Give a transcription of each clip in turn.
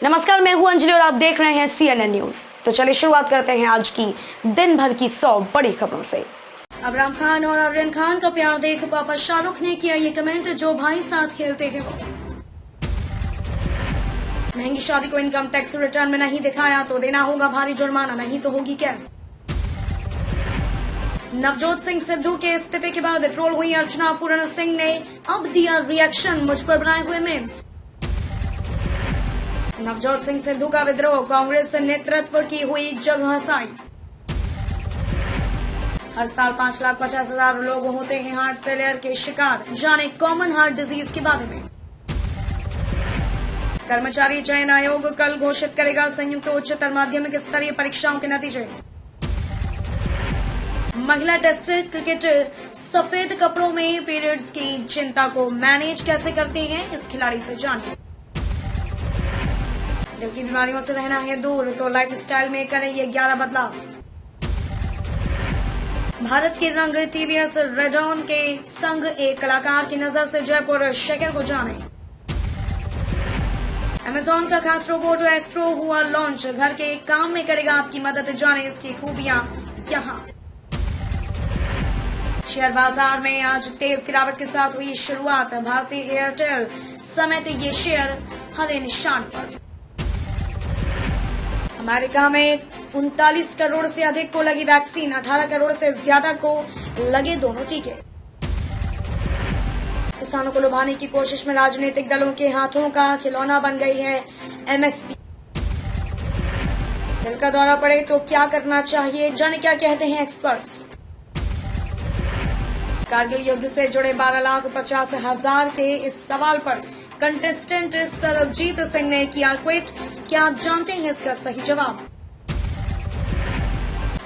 नमस्कार, मैं हूं अंजलि और आप देख रहे हैं CNN न्यूज। तो चलिए शुरुआत करते हैं आज की दिन भर की 100 बड़ी खबरों से। अबराम खान और आर्यन खान का प्यार देख पापा शाहरुख ने किया ये कमेंट, जो भाई साथ खेलते हैं वो। महंगी शादी को इनकम टैक्स रिटर्न में नहीं दिखाया तो देना होगा भारी जुर्माना, नहीं तो होगी कैद। नवजोत सिंह सिद्धू के इस्तीफे के बाद ट्रोल हुई अर्चना पूर्ण सिंह ने अब दिया रिएक्शन, मुझ पर बनाए हुए मीम्स। नवजोत सिंह सिद्धू का विद्रोह, कांग्रेस नेतृत्व की हुई जगहसाई। हर साल 5,50,000 लोग होते हैं हार्ट फेलियर के शिकार, जाने कॉमन हार्ट डिजीज के बारे में। कर्मचारी चयन आयोग कल घोषित करेगा संयुक्त उच्चतर माध्यमिक स्तरीय परीक्षाओं के नतीजे। महिला टेस्ट क्रिकेटर सफेद कपड़ों में पीरियड्स की चिंता को मैनेज कैसे करते हैं, इस खिलाड़ी से जानिए। दिल की बीमारियों से रहना है दूर तो लाइफस्टाइल में करें ये 11 बदलाव। भारत के रंग टीवीएस रेडॉन के संग एक कलाकार की नजर से जयपुर शहर को जाने। अमेजॉन का खास रोबोट एस्ट्रो हुआ लॉन्च, घर के काम में करेगा आपकी मदद, जाने इसकी खूबियां यहाँ। शेयर बाजार में आज तेज गिरावट के साथ हुई शुरुआत, भारतीय एयरटेल समेत ये शेयर हरे निशान पर। अमेरिका में 39 करोड़ से अधिक को लगी वैक्सीन, 18 करोड़ से ज्यादा को लगे दोनों टीके। किसानों को लुभाने की कोशिश में राजनीतिक दलों के हाथों का खिलौना बन गई है MSP। दिल का दौरा पड़े तो क्या करना चाहिए, जाने क्या कहते हैं एक्सपर्ट्स। कारगिल युद्ध से जुड़े 12,50,000 के इस सवाल पर कंटेस्टेंट सरबजीत सिंह ने किया क्विट, क्या आप जानते हैं इसका सही जवाब।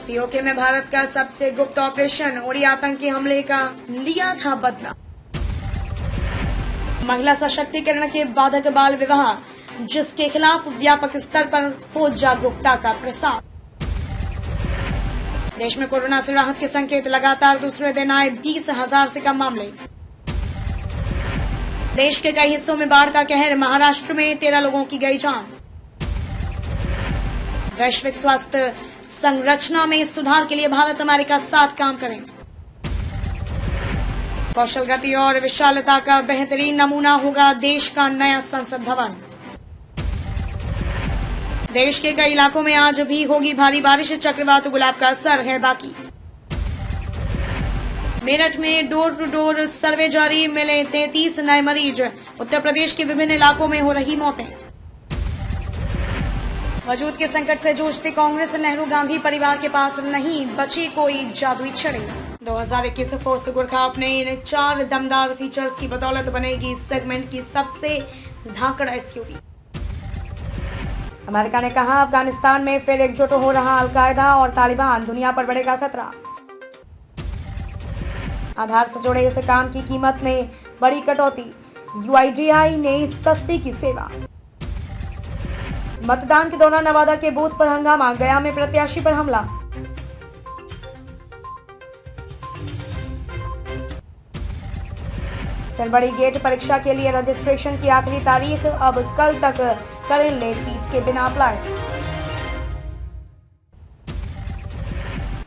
पीओके में भारत का सबसे गुप्त ऑपरेशन, उड़ी आतंकी हमले का लिया था बदला। महिला सशक्तिकरण के बाधक बाल विवाह, जिसके खिलाफ व्यापक स्तर पर हो जागरूकता का प्रसार। देश में कोरोना से राहत के संकेत, लगातार दूसरे दिन आए 20,000 से कम मामले। देश के कई हिस्सों में बाढ़ का कहर, महाराष्ट्र में 13 लोगों की गई जान। वैश्विक स्वास्थ्य संरचना में सुधार के लिए भारत अमेरिका साथ काम करें। कौशल गति और विशालता का बेहतरीन नमूना होगा देश का नया संसद भवन। देश के कई इलाकों में आज भी होगी भारी बारिश, चक्रवात गुलाब का असर है बाकी। मेरठ में डोर टू डोर सर्वे जारी, मिले 33 नए मरीज। उत्तर प्रदेश के विभिन्न इलाकों में हो रही मौतें। वजूद के संकट से जूझती कांग्रेस, नेहरू गांधी परिवार के पास नहीं बची कोई जादुई छड़ी। 2021 फोर्स गुरखा अपने इन 4 दमदार फीचर्स की बदौलत बनेगी सेगमेंट की सबसे धाकड़ SUV। अमेरिका ने कहा, अफगानिस्तान में फिर एकजुट हो रहा अलकायदा और तालिबान, दुनिया पर बढ़ेगा खतरा। आधार से जुड़े इस काम की कीमत में बड़ी कटौती, UIDAI ने सस्ती की सेवा। मतदान के दौरान नवादा के बूथ पर हंगामा, गया में प्रत्याशी पर हमला। फरवरी गेट परीक्षा के लिए रजिस्ट्रेशन की आखिरी तारीख, अब कल तक करें लेट फीस के बिना अप्लाई।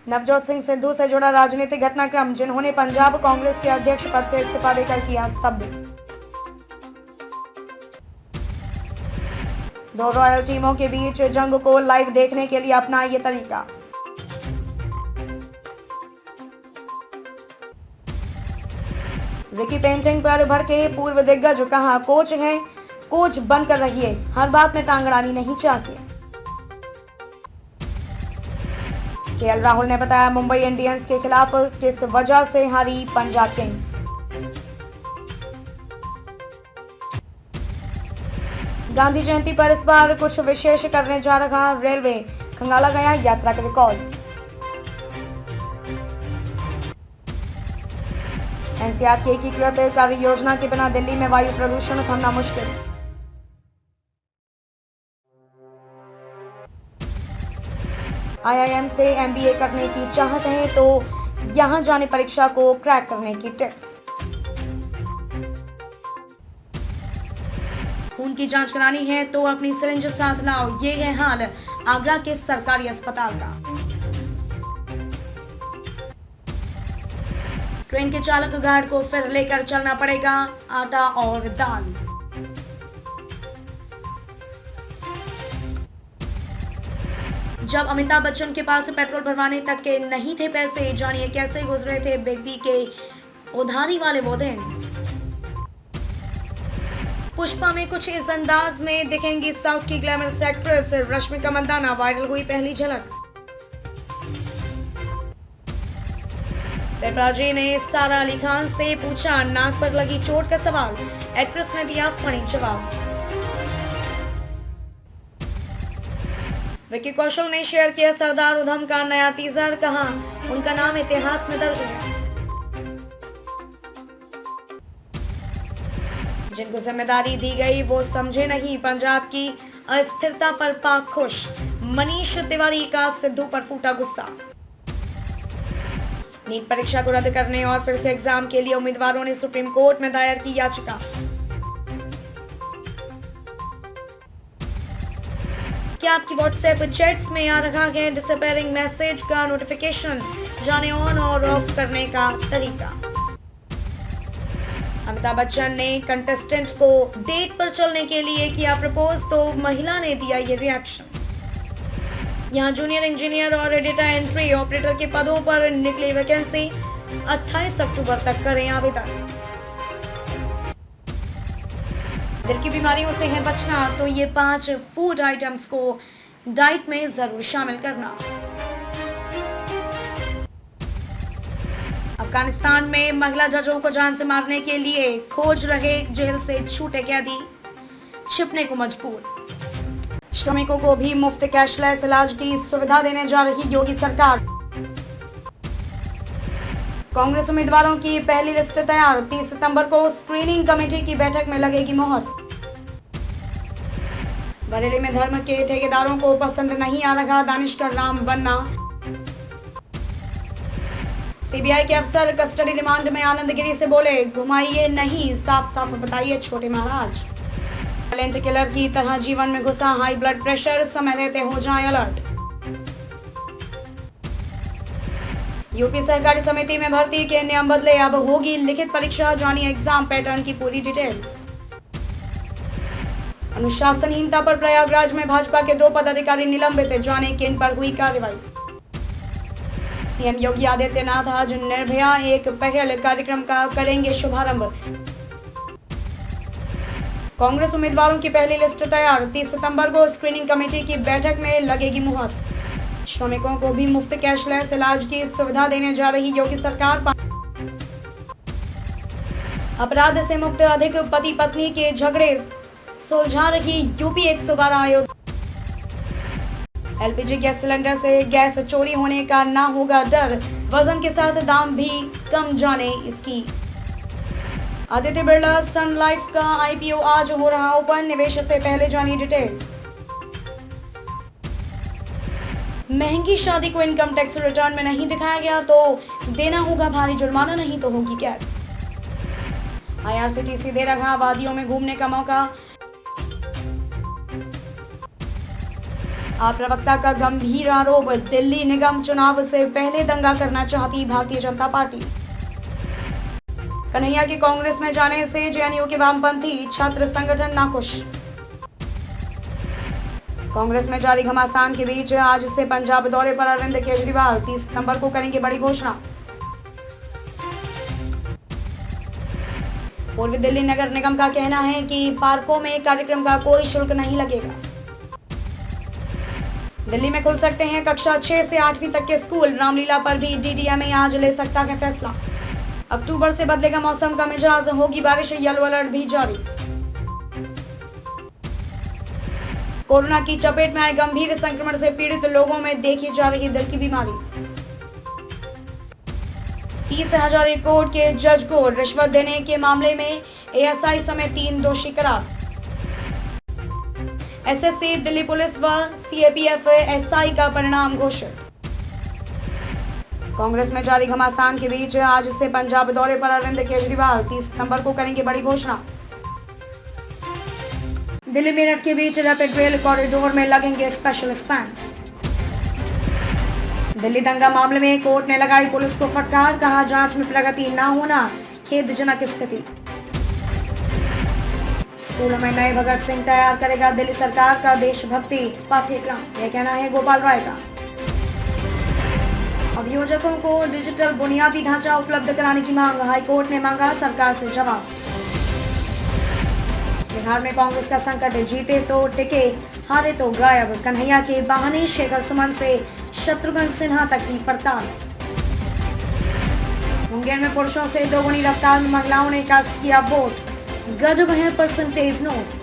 नवजोत सिंह सिद्धू से जुड़ा राजनीतिक घटनाक्रम, जिन्होंने पंजाब कांग्रेस के अध्यक्ष पद से इस्तीफा देकर किया स्तब्ध। 2 रॉयल टीमों के बीच जंग को लाइव देखने के लिए अपना ये तरीका। रिकी पेंटिंग पर भड़के पूर्व दिग्गज, कहा कोच है, कोच बनकर रहिए, हर बात में टांग अड़ानी नहीं चाहिए। KL राहुल ने बताया, मुंबई इंडियंस के खिलाफ किस वजह से हारी पंजाब किंग्स। गांधी जयंती पर इस बार कुछ विशेष करने जा रहा रेलवे, खंगाला गया यात्रा का रिकॉर्ड। NCR की एकीकृत कार्य योजना के बिना दिल्ली में वायु प्रदूषण थमना मुश्किल। IIM से MBA करने की चाहत है तो यहां जाने परीक्षा को क्रैक करने की टिप्स। खून की जांच करानी है तो अपनी सिरिंज साथ लाओ, ये है हाल आगरा के सरकारी अस्पताल का। ट्रेन के चालक गार्ड को फिर लेकर चलना पड़ेगा आटा और दाल। जब अमिताभ बच्चन के पास पेट्रोल भरवाने तक के नहीं थे पैसे, जानिए कैसे गुजरे थे बिग बी के उधारी वाले वो दिन। पुष्पा में कुछ इस अंदाज में दिखेंगी साउथ की glamorous actress Rashmika Mandanna, viral हुई पहली झलक। पेपराजी ने सारा अली खान से पूछा नाक पर लगी चोट का सवाल, एक्ट्रेस ने दिया फनी जवाब। विक्की कौशल ने शेयर किया सरदार उधम का नया टीजर, कहा उनका नाम इतिहास में दर्ज है। जिनको जिम्मेदारी दी गई वो समझे नहीं, पंजाब की अस्थिरता पर पाक खुश, मनीष तिवारी का सिद्धू पर फूटा गुस्सा। नीट परीक्षा को रद्द करने और फिर से एग्जाम के लिए उम्मीदवारों ने सुप्रीम कोर्ट में दायर की याचिका। क्या आपकी व्हाट्सएप चैट्स में आ रहा है डिसअपीयरिंग मैसेज का नोटिफिकेशन, जाने ऑन और ऑफ करने का तरीका। अमिताभ बच्चन ने कंटेस्टेंट को डेट पर चलने के लिए किया प्रपोज तो महिला ने दिया ये रिएक्शन। यहाँ जूनियर इंजीनियर और डेटा एंट्री ऑपरेटर के पदों पर निकली वैकेंसी, 28 अक्टूबर तक करें आवेदन। दिल की बीमारियों से है बचना तो ये 5 फूड आइटम्स को डाइट में जरूर शामिल करना। अफगानिस्तान में महिला जजों को जान से मारने के लिए खोज रहे जेल से छूटे कैदी, छिपने को मजबूर। श्रमिकों को भी मुफ्त कैशलेस इलाज की सुविधा देने जा रही योगी सरकार। कांग्रेस उम्मीदवारों की पहली लिस्ट तैयार, 30 सितंबर को स्क्रीनिंग कमेटी की बैठक में लगेगी मोहर। बरेली में धर्म के ठेकेदारों को पसंद नहीं आ रहा दानिश का राम बनना। सीबीआई के अफसर कस्टडी रिमांड में आनंदगिरी से बोले घुमाइए नहीं, साफ साफ बताइए छोटे महाराज। साइलेंट किलर की तरह जीवन में घुसा हाई ब्लड प्रेशर, समय रहते हो जाएं अलर्ट। यूपी सहकारी समिति में भर्ती के नियम बदले, अब होगी लिखित परीक्षा, जानिए एग्जाम पैटर्न की पूरी डिटेल। अनुशासनहीनता पर प्रयागराज में भाजपा के 2 पदाधिकारी निलंबित, जाने किन पर हुई कार्रवाई। सीएम योगी आदित्यनाथ आज निर्भया एक पहल कार्यक्रम का करेंगे शुभारंभ। कांग्रेस उम्मीदवारों की पहली लिस्ट तैयार, 30 सितंबर को स्क्रीनिंग कमेटी की बैठक में लगेगी मुहर। श्रमिकों को भी मुफ्त कैशलेस इलाज की सुविधा देने जा रही योगी सरकार। अपराध से मुक्त अधिक पति पत्नी के झगड़े सुलझा रही यूपी 112 आयोग। एलपीजी गैस सिलेंडर से गैस चोरी होने का ना होगा डर, वजन के साथ दाम भी कम, जाने इसकी। आदित्य बिरला सन लाइफ का आईपीओ आज हो रहा ओपन, निवेश से पहले जानिए डिटेल। महंगी शादी को इनकम टैक्स रिटर्न में नहीं दिखाया गया तो देना होगा भारी जुर्माना, नहीं तो होगी कैद। आईआरसीटीसी दे रहा वादियों में घूमने का मौका। आप प्रवक्ता का गंभीर आरोप, दिल्ली निगम चुनाव से पहले दंगा करना चाहती भारतीय जनता पार्टी। कन्हैया के कांग्रेस में जाने से जेएनयू के वामपंथी छात्र संगठन नाखुश। कांग्रेस में जारी घमासान के बीच आज से पंजाब दौरे पर अरविंद केजरीवाल, 30 सितंबर को करेंगे बड़ी घोषणा। पूर्वी दिल्ली नगर निगम का कहना है कि पार्कों में कार्यक्रम का कोई शुल्क नहीं लगेगा। दिल्ली में खुल सकते हैं कक्षा 6 से 8वीं तक के स्कूल, रामलीला पर भी डीडीएमए आज ले सकता है फैसला। अक्टूबर से बदलेगा मौसम का मिजाज, होगी बारिश, येलो अलर्ट भी जारी। कोरोना की चपेट में आए गंभीर संक्रमण से पीड़ित लोगों में देखी जा रही दिल की बीमारी। 30,000 करोड़ के जज को रिश्वत देने के मामले में एएसआई समेत 3 दोषी करार। एसएससी, दिल्ली पुलिस व सीएपीएफ एसआई का परिणाम घोषित। कांग्रेस में जारी घमासान के बीच आज से पंजाब दौरे पर अरविंद केजरीवाल, 30 सितंबर को करेंगे बड़ी घोषणा। दिल्ली मेरठ के बीच रैपिड रेल कॉरिडोर में लगेंगे स्पेशल स्पैन। दिल्ली दंगा मामले में कोर्ट ने लगाई पुलिस को फटकार, कहा जांच में प्रगति न होना खेदजनक स्थिति। स्कूलों में नए भगत सिंह तैयार करेगा दिल्ली सरकार का देशभक्ति पाठ्यक्रम, यह कहना है गोपाल राय का। अभियोजकों को डिजिटल बुनियादी ढांचा उपलब्ध कराने की मांग, हाईकोर्ट ने मांगा सरकार से जवाब। बिहार में कांग्रेस का संकट, जीते तो टिके, हारे तो गायब, कन्हैया के बहाने शेखर सुमन से शत्रुघ्न सिन्हा तक की पड़ताल। मुंगेर में पुरुषों से दोगुनी रफ्तार में महिलाओं ने कास्ट किया वोट, गजब है परसेंटेज नोट।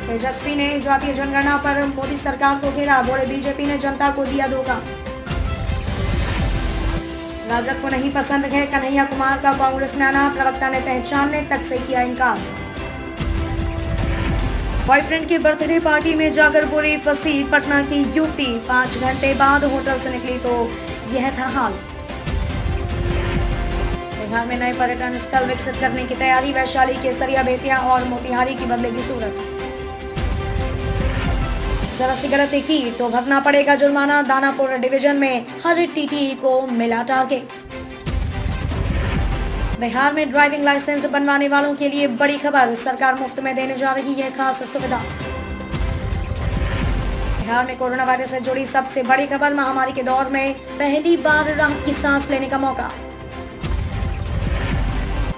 तेजस्वी ने जातीय जनगणना पर मोदी सरकार को घेरा, बोले बीजेपी ने जनता को दिया धोखा। राजद को नहीं पसंद है कन्हैया कुमार का कांग्रेस में आना, प्रवक्ता ने पहचानने तक से किया इनकार। बॉयफ्रेंड की बर्थडे पार्टी में जाकर पूरी फंसी पटना की युवती, 5 घंटे बाद होटल से निकली तो यह था हाल। बिहार में नए पर्यटन स्थल विकसित करने की तैयारी, वैशाली, केसरिया, बेतिया और मोतिहारी की बदलेगी सूरत। जरा सी गलती की तो भरना पड़ेगा जुर्माना, दानापुर डिवीजन में हर टीटी को मिला टारगेट। बिहार में ड्राइविंग लाइसेंस बनवाने वालों के लिए बड़ी खबर, सरकार मुफ्त में देने जा रही है खास सुविधा। बिहार में कोरोना वायरस से जुड़ी सबसे बड़ी खबर, महामारी के दौर में पहली बार राहत की सांस लेने का मौका।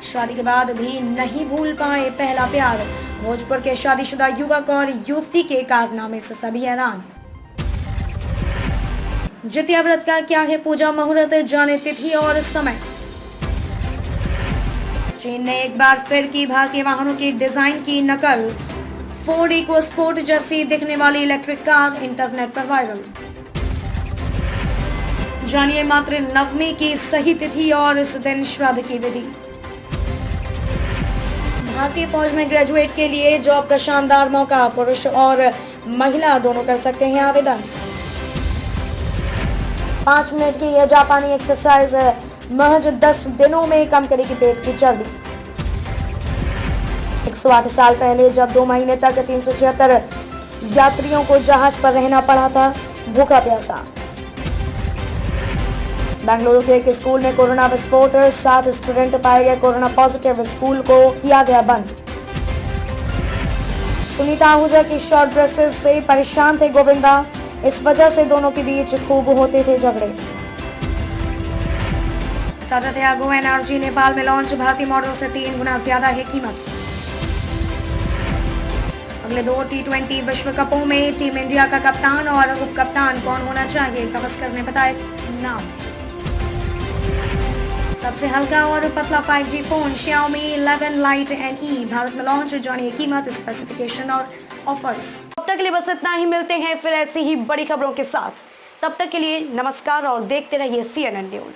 शादी के बाद भी नहीं भूल पाए पहला प्यार, भोजपुर के शादीशुदा युवक और युवती के कारनामे से सभी हैरान। जितिया व्रत का क्या है पूजा मुहूर्त, जाने तिथि और समय। चीन ने एक बार फिर की भारतीय वाहनों की डिजाइन की नकल, फोर्ड इकोस्पोर्ट जैसी दिखने वाली इलेक्ट्रिक कार इंटरनेट पर वायरल। जानिए मात्र नवमी की सही तिथि और इस दिन श्राद्ध की विधि। भारतीय फौज में ग्रेजुएट के लिए जॉब का शानदार मौका, पुरुष और महिला दोनों कर सकते हैं आवेदन। 5 मिनट की यह जापानी एक्सरसाइज महज 10 दिनों में कम करेगी पेट की चर्बी। 108 साल पहले जब 2 महीने तक 376 यात्रियों को जहाज पर रहना पड़ा था भूखा प्यासा। बेंगलुरु के एक स्कूल में कोरोना विस्फोट, 7 स्टूडेंट पाए गए कोरोना पॉजिटिव, स्कूल को किया गया बंद। सुनीता आहूजा की शॉर्ट ड्रेसेस से परेशान थे गोविंदा, इस वजह से दोनों के बीच खूब होते थे झगड़े। टाटा टियागो एनआरजी नेपाल में लॉन्च, भारतीय मॉडल से 3 गुना ज्यादा है कीमत। अगले 2 T20 विश्व कपों में टीम इंडिया का कप्तान और उप कप्तान कौन होना चाहिए, गावस्कर ने बताए नाम। सबसे हल्का और पतला 5G phone Xiaomi 11 Lite NE Bharat में लॉन्च, जानिए कीमत, स्पेसिफिकेशन और ऑफर्स। अब तक के लिए बस इतना ही, मिलते हैं फिर ऐसी ही बड़ी खबरों के साथ। तब तक के लिए नमस्कार और देखते रहिए CNN न्यूज।